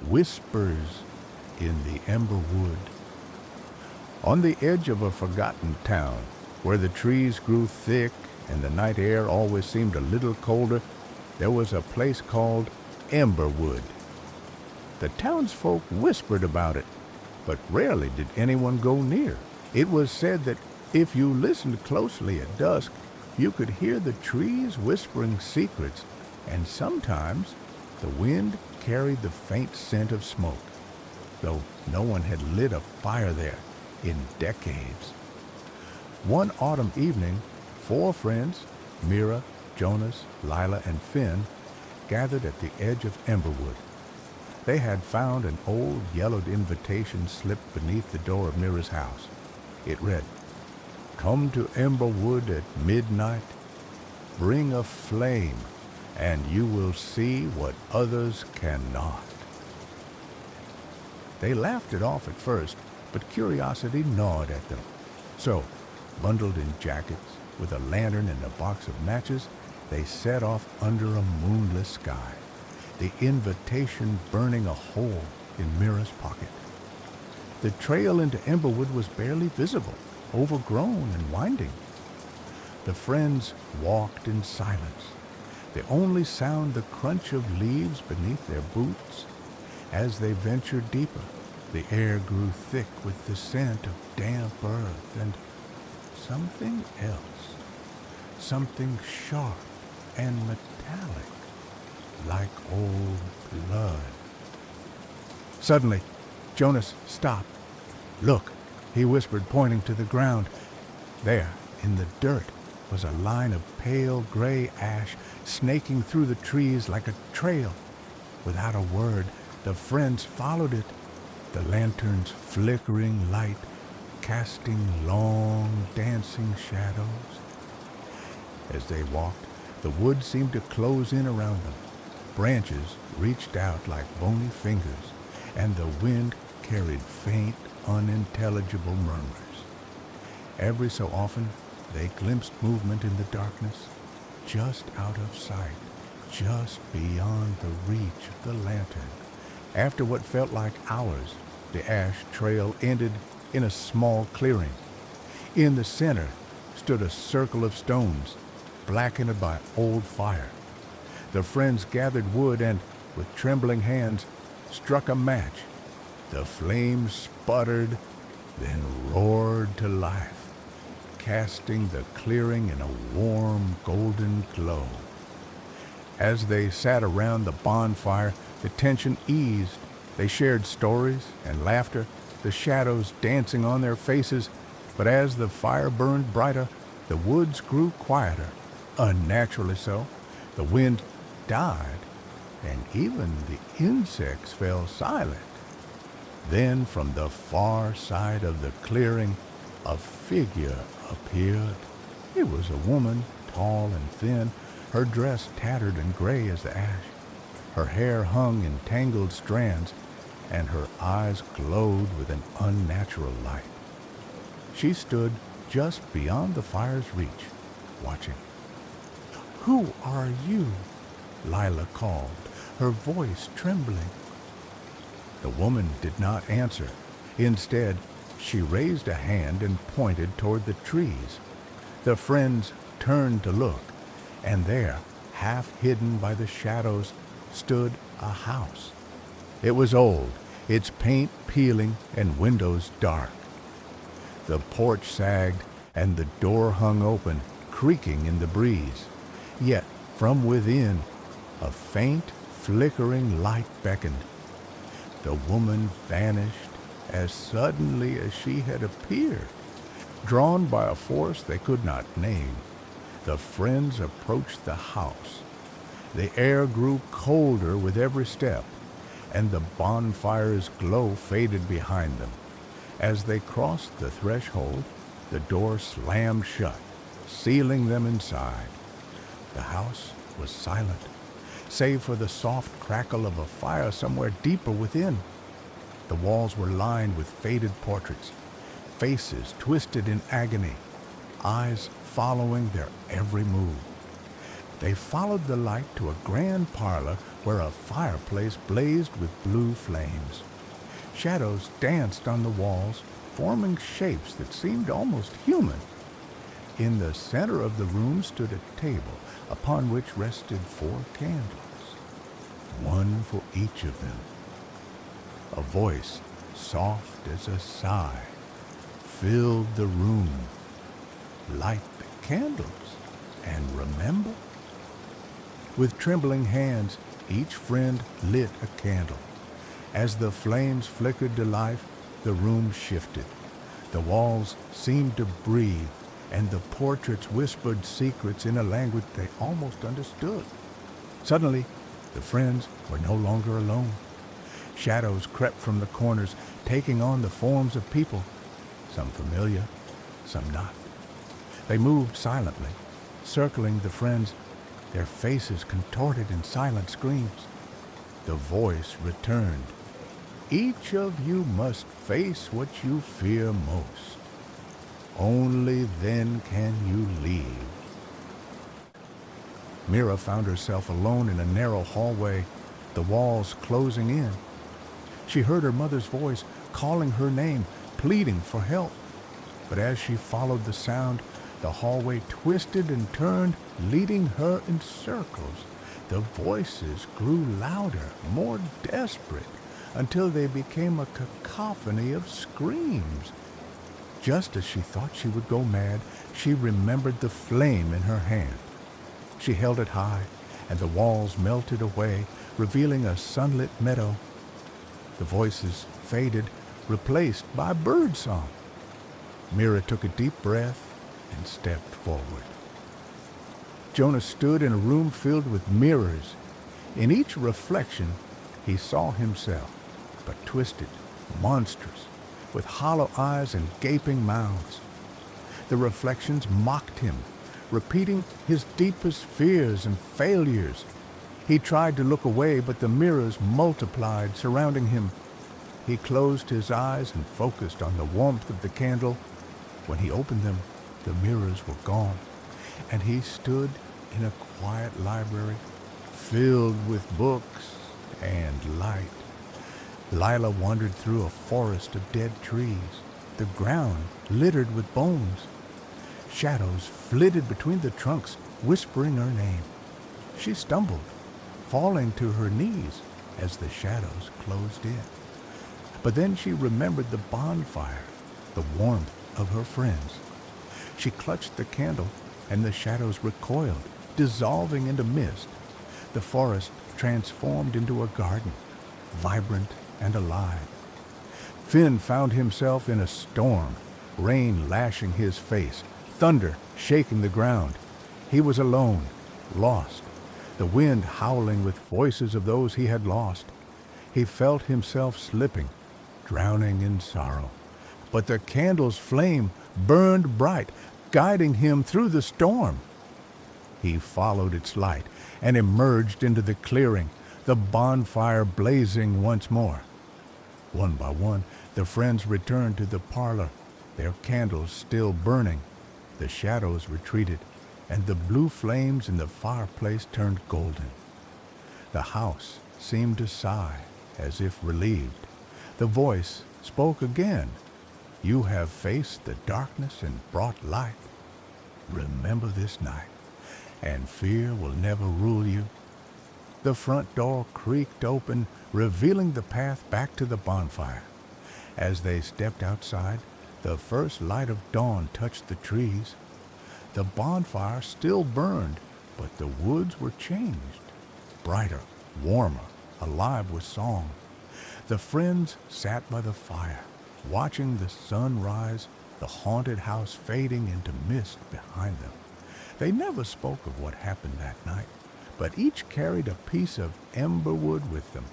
Whispers in the Emberwood. On the edge of a forgotten town, where the trees grew thick and the night air always seemed a little colder, there was a place called Emberwood. The townsfolk whispered about it, but rarely did anyone go near. It was said that if you listened closely at dusk, you could hear the trees whispering secrets, and sometimes the wind carried the faint scent of smoke, though no one had lit a fire there in decades. One autumn evening, 4 friends, Mira, Jonas, Lila, and Finn, gathered at the edge of Emberwood. They had found an old yellowed invitation slipped beneath the door of Mira's house. It read, "Come to Emberwood at midnight, bring a flame, and you will see what others cannot." They laughed it off at first, but curiosity gnawed at them. So, bundled in jackets, with a lantern and a box of matches, they set off under a moonless sky, the invitation burning a hole in Mira's pocket. The trail into Emberwood was barely visible, overgrown and winding. The friends walked in silence, the only sound the crunch of leaves beneath their boots. As they ventured deeper, the air grew thick with the scent of damp earth and something else, something sharp and metallic, like old blood. Suddenly, Jonas stopped. "Look," he whispered, pointing to the ground. There, in the dirt, was a line of pale gray ash snaking through the trees like a trail. Without a word, the friends followed it, the lantern's flickering light casting long, dancing shadows. As they walked, the wood seemed to close in around them. Branches reached out like bony fingers, and the wind carried faint, unintelligible murmurs. Every so often, they glimpsed movement in the darkness, just out of sight, just beyond the reach of the lantern. After what felt like hours, the ash trail ended in a small clearing. In the center stood a circle of stones, blackened by old fire. The friends gathered wood and, with trembling hands, struck a match. The flames sputtered, then roared to life, casting the clearing in a warm, golden glow. As they sat around the bonfire, the tension eased. They shared stories and laughter, the shadows dancing on their faces. But as the fire burned brighter, the woods grew quieter, unnaturally so. The wind died, and even the insects fell silent. Then from the far side of the clearing, a figure appeared. It was a woman, tall and thin, her dress tattered and gray as the ash. Her hair hung in tangled strands, and her eyes glowed with an unnatural light. She stood just beyond the fire's reach, watching. "Who are you?" Lila called, her voice trembling. The woman did not answer. Instead, she raised a hand and pointed toward the trees. The friends turned to look, and there, half hidden by the shadows, stood a house. It was old, its paint peeling and windows dark. The porch sagged, and the door hung open, creaking in the breeze. Yet, from within, a faint, flickering light beckoned. The woman vanished as suddenly as she had appeared. Drawn by a force they could not name, the friends approached the house. The air grew colder with every step, and the bonfire's glow faded behind them. As they crossed the threshold, the door slammed shut, sealing them inside. The house was silent, save for the soft crackle of a fire somewhere deeper within. The walls were lined with faded portraits, faces twisted in agony, eyes following their every move. They followed the light to a grand parlor where a fireplace blazed with blue flames. Shadows danced on the walls, forming shapes that seemed almost human. In the center of the room stood a table upon which rested 4 candles, one for each of them. A voice, soft as a sigh, filled the room. Light the candles and remember. With trembling hands, each friend lit a candle. As the flames flickered to life, the room shifted. The walls seemed to breathe, and the portraits whispered secrets in a language they almost understood. Suddenly, the friends were no longer alone. Shadows crept from the corners, taking on the forms of people, some familiar, some not. They moved silently, circling the friends, their faces contorted in silent screams. The voice returned. Each of you must face what you fear most. Only then can you leave. Mira found herself alone in a narrow hallway, the walls closing in. She heard her mother's voice calling her name, pleading for help. But as she followed the sound, the hallway twisted and turned, leading her in circles. The voices grew louder, more desperate, until they became a cacophony of screams. Just as she thought she would go mad, she remembered the flame in her hand. She held it high, and the walls melted away, revealing a sunlit meadow. The voices faded, replaced by birdsong. Mira took a deep breath and stepped forward. Jonah stood in a room filled with mirrors. In each reflection, he saw himself, but twisted, monstrous, with hollow eyes and gaping mouths. The reflections mocked him, repeating his deepest fears and failures. He tried to look away, but the mirrors multiplied, surrounding him. He closed his eyes and focused on the warmth of the candle. When he opened them, the mirrors were gone, and he stood in a quiet library filled with books and light. Lila wandered through a forest of dead trees, the ground littered with bones. Shadows flitted between the trunks, whispering her name. She stumbled, falling to her knees as the shadows closed in. But then she remembered the bonfire, the warmth of her friends. She clutched the candle, and the shadows recoiled, dissolving into mist. The forest transformed into a garden, vibrant and alive. Finn found himself in a storm, rain lashing his face, thunder shaking the ground. He was alone, lost, the wind howling with voices of those he had lost. He felt himself slipping, drowning in sorrow. But the candle's flame burned bright, guiding him through the storm. He followed its light and emerged into the clearing, the bonfire blazing once more. One by one, the friends returned to the parlor, their candles still burning. The shadows retreated, and the blue flames in the fireplace turned golden. The house seemed to sigh, as if relieved. The voice spoke again. You have faced the darkness and brought light. Remember this night, and fear will never rule you. The front door creaked open, revealing the path back to the bonfire. As they stepped outside, the first light of dawn touched the trees. The bonfire still burned, but the woods were changed. Brighter, warmer, alive with song. The friends sat by the fire, watching the sun rise, the haunted house fading into mist behind them. They never spoke of what happened that night, but each carried a piece of Emberwood with them,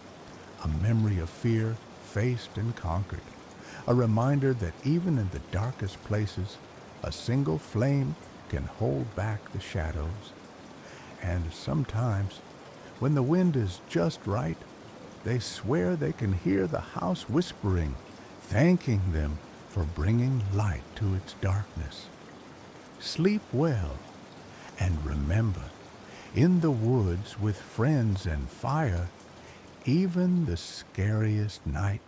a memory of fear faced and conquered, a reminder that even in the darkest places, a single flame can hold back the shadows. And sometimes, when the wind is just right, they swear they can hear the house whispering, thanking them for bringing light to its darkness. Sleep well, and remember, In the woods with friends and fire, even the scariest night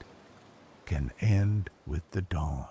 can end with the dawn.